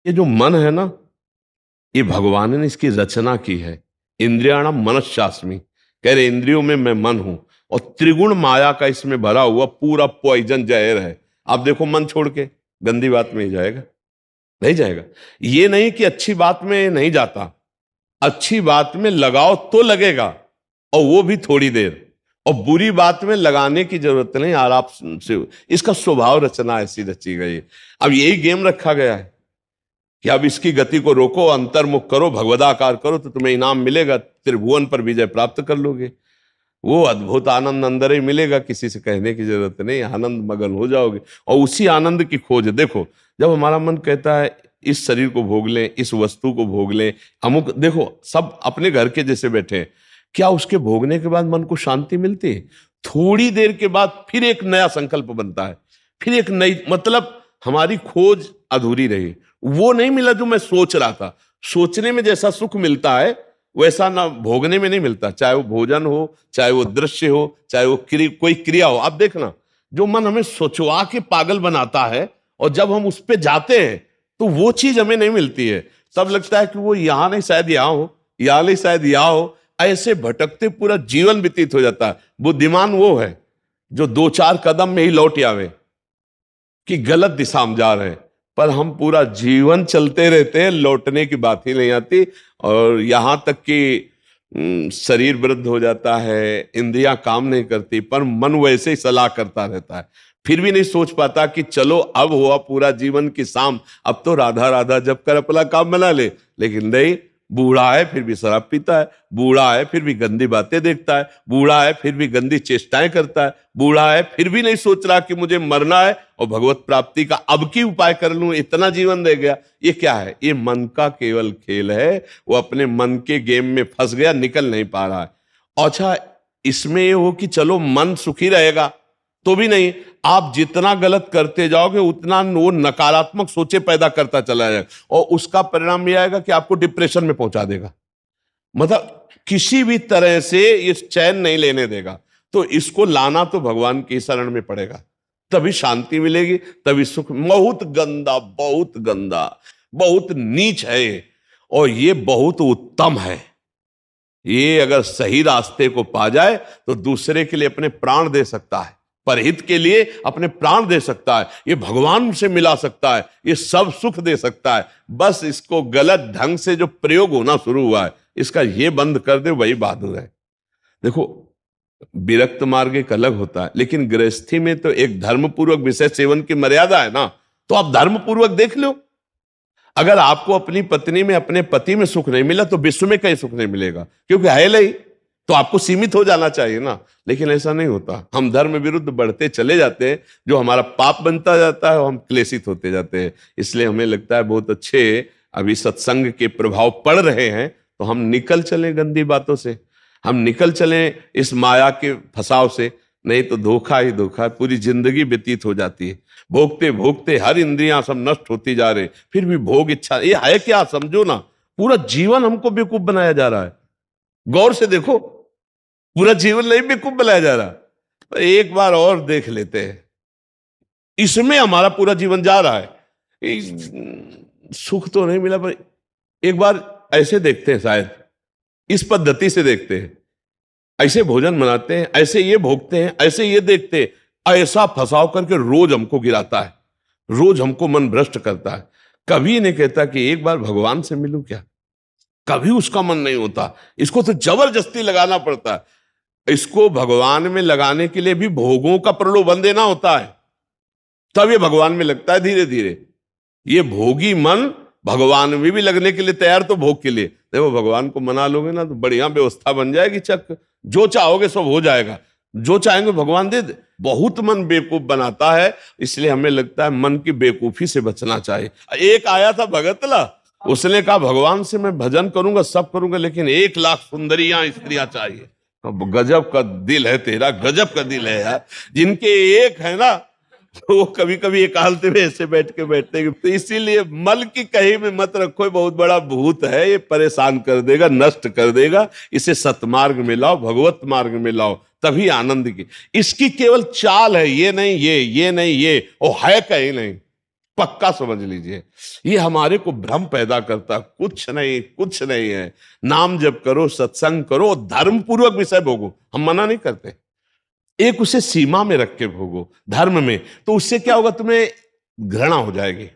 ये जो मन है ना, ये भगवान ने इसकी रचना की है। इंद्रियाणाम मनश्चास्मि, कह रहे इंद्रियों में मैं मन हूं, और त्रिगुण माया का इसमें भरा हुआ पूरा पॉइजन जहर है। आप देखो मन छोड़ के गंदी बात में ही जाएगा, नहीं जाएगा। ये नहीं कि अच्छी बात में नहीं जाता, अच्छी बात में लगाओ तो लगेगा, और वो भी थोड़ी देर। और बुरी बात में लगाने की जरूरत नहीं, आराम से। इसका स्वभाव रचना ऐसी रची गई है। अब यही गेम रखा गया है कि अब इसकी गति को रोको, अंतर्मुख करो, भगवदाकार करो, तो तुम्हें इनाम मिलेगा, त्रिभुवन पर विजय प्राप्त कर लोगे। वो अद्भुत आनंद अंदर ही मिलेगा, किसी से कहने की जरूरत नहीं, आनंद मगन हो जाओगे। और उसी आनंद की खोज देखो, जब हमारा मन कहता है इस शरीर को भोग लें, इस वस्तु को भोग लें, अमुक, देखो सब अपने घर के जैसे बैठे हैं, क्या उसके भोगने के बाद मन को शांति मिलती है? थोड़ी देर के बाद फिर एक नया संकल्प बनता है, फिर एक नई, मतलब हमारी खोज अधूरी रही। वो नहीं मिला जो मैं सोच रहा था। सोचने में जैसा सुख मिलता है वैसा ना भोगने में नहीं मिलता, चाहे वो भोजन हो, चाहे वो दृश्य हो, चाहे वो कोई क्रिया हो। आप देखना, जो मन हमें सोचवा के पागल बनाता है, और जब हम उस पे जाते हैं तो वो चीज हमें नहीं मिलती है। तब लगता है कि वो यहां नहीं, शायद यहां हो, यहां नहीं, शायद यहां हो। ऐसे भटकते पूरा जीवन व्यतीत हो जाता है। बुद्धिमान वो है जो दो चार कदम में ही लौट आवे कि गलत दिशा में जा रहे हैं, पर हम पूरा जीवन चलते रहते हैं, लौटने की बात ही नहीं आती। और यहां तक कि शरीर वृद्ध हो जाता है, इंद्रियां काम नहीं करती, पर मन वैसे ही सलाह करता रहता है। फिर भी नहीं सोच पाता कि चलो अब हुआ पूरा जीवन की शाम, अब तो राधा राधा जब कर अपना काम बना ले। लेकिन नहीं, बूढ़ा है फिर भी शराब पीता है, बूढ़ा है फिर भी गंदी बातें देखता है, बूढ़ा है फिर भी गंदी चेष्टाएं करता है, बूढ़ा है फिर भी नहीं सोच रहा कि मुझे मरना है और भगवत प्राप्ति का अब की उपाय कर लूं, इतना जीवन रह गया। ये क्या है? ये मन का केवल खेल है। वो अपने मन के गेम में फंस गया, निकल नहीं पा रहा है। अच्छा, इसमें ये हो कि चलो मन सुखी रहेगा, तो भी नहीं। आप जितना गलत करते जाओगे उतना वो नकारात्मक सोचे पैदा करता चला जाएगा, और उसका परिणाम यह आएगा कि आपको डिप्रेशन में पहुंचा देगा। मतलब किसी भी तरह से ये चैन नहीं लेने देगा। तो इसको लाना तो भगवान की शरण में पड़ेगा, तभी शांति मिलेगी, तभी सुख। बहुत गंदा, बहुत गंदा, बहुत नीच है ये, और ये बहुत उत्तम है। ये अगर सही रास्ते को पा जाए तो दूसरे के लिए अपने प्राण दे सकता है, परहित के लिए अपने प्राण दे सकता है, ये भगवान से मिला सकता है, ये सब सुख दे सकता है। बस इसको गलत ढंग से जो प्रयोग होना शुरू हुआ है, इसका ये बंद कर दे, वही बहादुर है। देखो, विरक्त मार्ग एक अलग होता है, लेकिन गृहस्थी में तो एक धर्मपूर्वक विषय सेवन की मर्यादा है ना। तो आप धर्मपूर्वक देख लो। अगर आपको अपनी पत्नी में, अपने पति में सुख नहीं मिला तो विश्व में कहीं सुख नहीं मिलेगा, क्योंकि है नहीं। तो आपको सीमित हो जाना चाहिए ना, लेकिन ऐसा नहीं होता। हम धर्म विरुद्ध बढ़ते चले जाते हैं, जो हमारा पाप बनता जाता है और हम क्लेशित होते जाते हैं। इसलिए हमें लगता है बहुत अच्छे अभी सत्संग के प्रभाव पड़ रहे हैं, तो हम निकल चलें गंदी बातों से, हम निकल चलें इस माया के फंसाव से। नहीं तो धोखा ही धोखा, पूरी जिंदगी व्यतीत हो जाती है। भोगते भोगते हर इंद्रियां सब नष्ट होती जा रही, फिर भी भोग इच्छा, ये है क्या? समझो ना, पूरा जीवन हमको बेवकूफ बनाया जा रहा है। गौर से देखो, पूरा जीवन नहीं बेवकूफ बनाया जा रहा। तो एक बार और देख लेते हैं, इसमें हमारा पूरा जीवन जा रहा है। सुख तो नहीं मिला, पर एक बार ऐसे देखते हैं, शायद इस पद्धति से देखते हैं, ऐसे भोजन बनाते हैं, ऐसे ये भोगते हैं, ऐसे ये देखते हैं, ऐसा फंसाव करके रोज हमको गिराता है, रोज हमको मन भ्रष्ट करता है। कभी नहीं कहता कि एक बार भगवान से मिलूं क्या, कभी उसका मन नहीं होता। इसको तो जबरदस्ती लगाना पड़ता है। इसको भगवान में लगाने के लिए भी भोगों का प्रलोभन देना होता है, तब ये भगवान में लगता है धीरे धीरे। ये भोगी मन भगवान में भी लगने के लिए तैयार, तो भोग के लिए देखो, भगवान को मना लोगे ना तो बढ़िया व्यवस्था बन जाएगी, चक जो चाहोगे सब हो जाएगा, जो चाहेंगे भगवान दे दे। बहुत मन बेवकूफ बनाता है, इसलिए हमें लगता है मन की बेवकूफी से बचना चाहिए। एक आया था भगतला, उसने कहा भगवान से मैं भजन करूंगा, सब करूंगा, लेकिन 1 लाख सुंदरियां स्त्रियां चाहिए। अब गजब का दिल है तेरा, गजब का दिल है यार। जिनके एक है ना, तो वो कभी कभी एकांत में ऐसे बैठ के बैठते हैं। तो इसीलिए मल की कहीं में मत रखो, बहुत बड़ा भूत है, ये परेशान कर देगा, नष्ट कर देगा। इसे सतमार्ग में लाओ, भगवत मार्ग में लाओ, तभी आनंद की। इसकी केवल चाल है, ये नहीं ये नहीं ये, वो है कहीं नहीं। पक्का समझ लीजिए। ये हमारे को भ्रम पैदा करता, कुछ नहीं, कुछ नहीं है। नाम जप करो, सत्संग करो, धर्म पूर्वक विषय भोगो, हम मना नहीं करते, एक उसे सीमा में रख के भोगो धर्म में, तो उससे क्या होगा, तुम्हें घृणा हो जाएगी।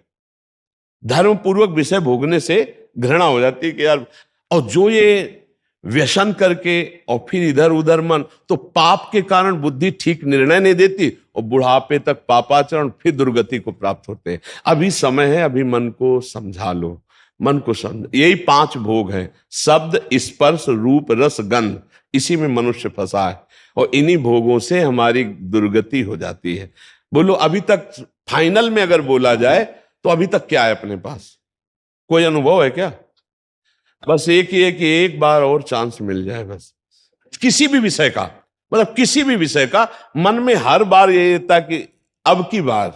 धर्म पूर्वक विषय भोगने से घृणा हो जाती है कि यार, और जो ये व्यसन करके और फिर इधर उधर मन, तो पाप के कारण बुद्धि ठीक निर्णय नहीं देती और बुढ़ापे तक पापाचरण, फिर दुर्गति को प्राप्त होते हैं। अभी समय है, अभी मन को समझा लो, मन को समझ, यही 5 भोग हैं, शब्द, स्पर्श, रूप, रस, गंध, इसी में मनुष्य फंसा है और इन्हीं भोगों से हमारी दुर्गति हो जाती है। बोलो अभी तक फाइनल में अगर बोला जाए तो अभी तक क्या है अपने पास, कोई अनुभव है क्या? बस एक ही है कि एक बार और चांस मिल जाए, बस किसी भी विषय का, मतलब किसी भी विषय का, मन में हर बार ये रहता कि अब की बार,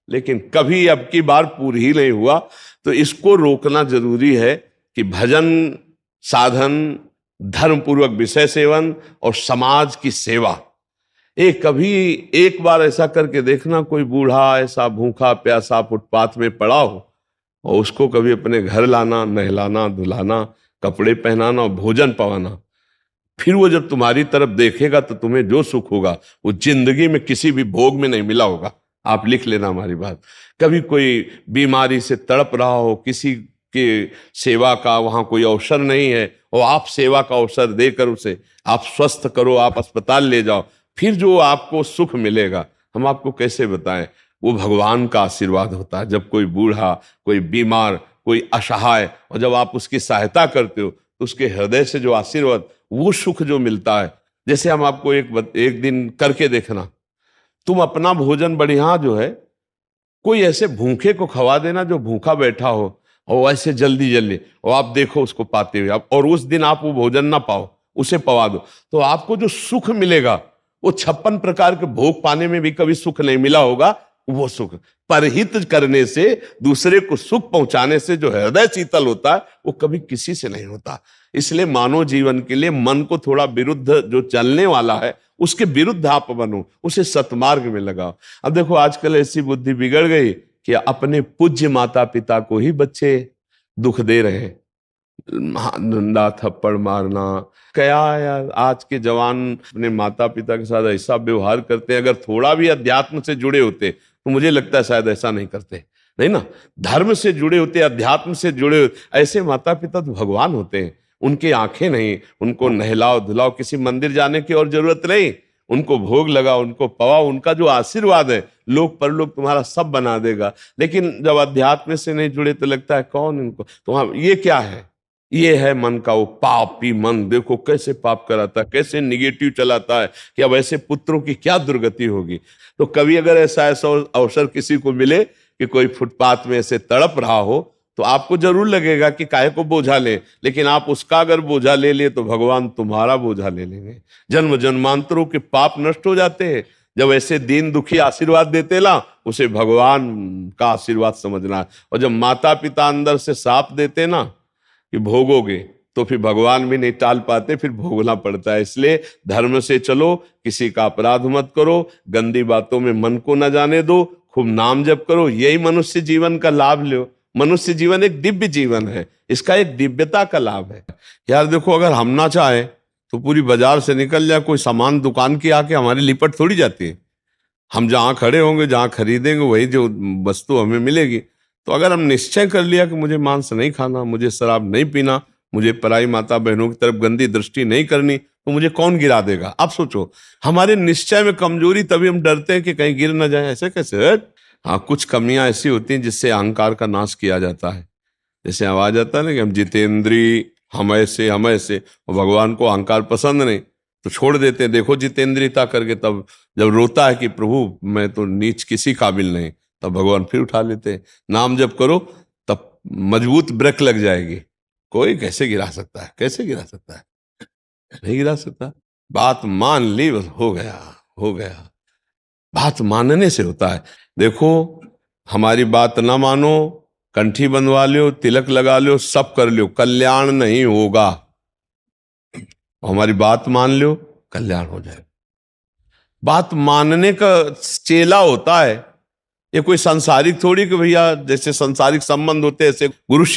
लेकिन कभी अब की बार पूरी ही नहीं हुआ। तो इसको रोकना जरूरी है कि भजन, साधन, धर्म पूर्वक विषय सेवन और समाज की सेवा। कभी एक बार ऐसा करके देखना, कोई बूढ़ा ऐसा भूखा प्यासा फुटपाथ में पड़ा हो और उसको कभी अपने घर लाना, नहलाना, धुलाना, कपड़े पहनाना और भोजन पवाना, फिर वो जब तुम्हारी तरफ देखेगा तो तुम्हें जो सुख होगा वो जिंदगी में किसी भी भोग में नहीं मिला होगा। आप लिख लेना हमारी बात। कभी कोई बीमारी से तड़प रहा हो, किसी के सेवा का वहां कोई अवसर नहीं है और आप सेवा का अवसर देकर उसे आप स्वस्थ करो, आप अस्पताल ले जाओ, फिर जो आपको सुख मिलेगा हम आपको कैसे बताएं। वो भगवान का आशीर्वाद होता है। जब कोई बूढ़ा, कोई बीमार, कोई असहाय, और जब आप उसकी सहायता करते हो तो उसके हृदय से जो आशीर्वाद, वो सुख जो मिलता है। जैसे हम आपको एक दिन करके देखना, तुम अपना भोजन बढ़िया जो है, कोई ऐसे भूखे को खवा देना जो भूखा बैठा हो, और ऐसे जल्दी जल्दी, और आप देखो उसको पाते हुए, और उस दिन आप वो भोजन ना पाओ, उसे पवा दो, तो आपको जो सुख मिलेगा वो 56 प्रकार के भोग पाने में भी कभी सुख नहीं मिला होगा। वो सुख परहित करने से, दूसरे को सुख पहुंचाने से जो हृदय शीतल होता है वो कभी किसी से नहीं होता। इसलिए मानव जीवन के लिए मन को थोड़ा विरुद्ध जो चलने वाला है उसके विरुद्ध आप बनो, उसे सतमार्ग में लगाओ। अब देखो आजकल ऐसी बुद्धि बिगड़ गई कि अपने पूज्य माता पिता को ही बच्चे दुख दे रहे हैं, डंडा थप्पड़ मारना। क्या यार, आज के जवान अपने माता पिता के साथ ऐसा व्यवहार करते हैं। अगर थोड़ा भी अध्यात्म से जुड़े होते तो मुझे लगता है शायद ऐसा नहीं करते, नहीं ना। धर्म से जुड़े होते, अध्यात्म से जुड़े होते, ऐसे माता पिता तो भगवान होते हैं। उनकी आंखें नहीं, उनको नहलाओ धुलाओ, किसी मंदिर जाने की और जरूरत नहीं, उनको भोग लगाओ, उनको पवाओ, उनका जो आशीर्वाद है लोक परलोक तुम्हारा सब बना देगा। लेकिन जब अध्यात्म से नहीं जुड़े तो लगता है कौन इनको, तो ये क्या है, ये है मन का वो पापी मन। देखो कैसे पाप कराता है, कैसे निगेटिव चलाता है कि अब ऐसे पुत्रों की क्या दुर्गति होगी। तो कभी अगर ऐसा अवसर किसी को मिले कि कोई फुटपाथ में ऐसे तड़प रहा हो, तो आपको जरूर लगेगा कि काहे को बोझा ले, लेकिन आप उसका अगर बोझा ले लिए तो भगवान तुम्हारा बोझा ले लेंगे। जन्म जन्मांतरों के पाप नष्ट हो जाते हैं जब ऐसे दीन दुखी आशीर्वाद देते ना, उसे भगवान का आशीर्वाद समझना। और जब माता पिता अंदर से साफ देते ना कि भोगोगे, तो फिर भगवान भी नहीं टाल पाते, फिर भोगना पड़ता है। इसलिए धर्म से चलो, किसी का अपराध मत करो, गंदी बातों में मन को न जाने दो, खूब नाम जप करो, यही मनुष्य जीवन का लाभ लो। मनुष्य जीवन एक दिव्य जीवन है, इसका एक दिव्यता का लाभ है। यार देखो, अगर हम ना चाहे तो पूरी बाजार से निकल जाए कोई सामान, दुकान की आके हमारी लिपट थोड़ी जाती है। हम जहाँ खड़े होंगे, जहाँ खरीदेंगे, वही जो वस्तु हमें मिलेगी। तो अगर हम निश्चय कर लिया कि मुझे मांस नहीं खाना, मुझे शराब नहीं पीना, मुझे पराई माता बहनों की तरफ गंदी दृष्टि नहीं करनी, तो मुझे कौन गिरा देगा? आप सोचो, हमारे निश्चय में कमजोरी, तभी हम डरते हैं कि कहीं गिर ना जाए। ऐसे कैसे? हाँ, कुछ कमियां ऐसी होती हैं जिससे अहंकार का नाश किया जाता है। जैसे आवाज आता है ना कि हम जितेंद्री, हम ऐसे हम ऐसे, और भगवान को अहंकार पसंद नहीं तो छोड़ देते हैं। देखो जितेंद्रियता करके, तब जब रोता है कि प्रभु मैं तो नीच किसी काबिल नहीं, तब भगवान फिर उठा लेते हैं। नाम जब करो तब मजबूत ब्रेक लग जाएगी। कोई कैसे गिरा सकता है? कैसे गिरा सकता है? नहीं गिरा सकता। बात मान ली, बस हो गया, हो गया। बात मानने से होता है। देखो, हमारी बात ना मानो, कंठी बंधवा लो, तिलक लगा लो, सब कर लो, कल्याण नहीं होगा। हमारी बात मान लो, कल्याण हो जाए। बात मानने का चेला होता है ये कोई सांसारिक थोड़ी कि भैया जैसे सांसारिक संबंध होते हैं ऐसे गुरु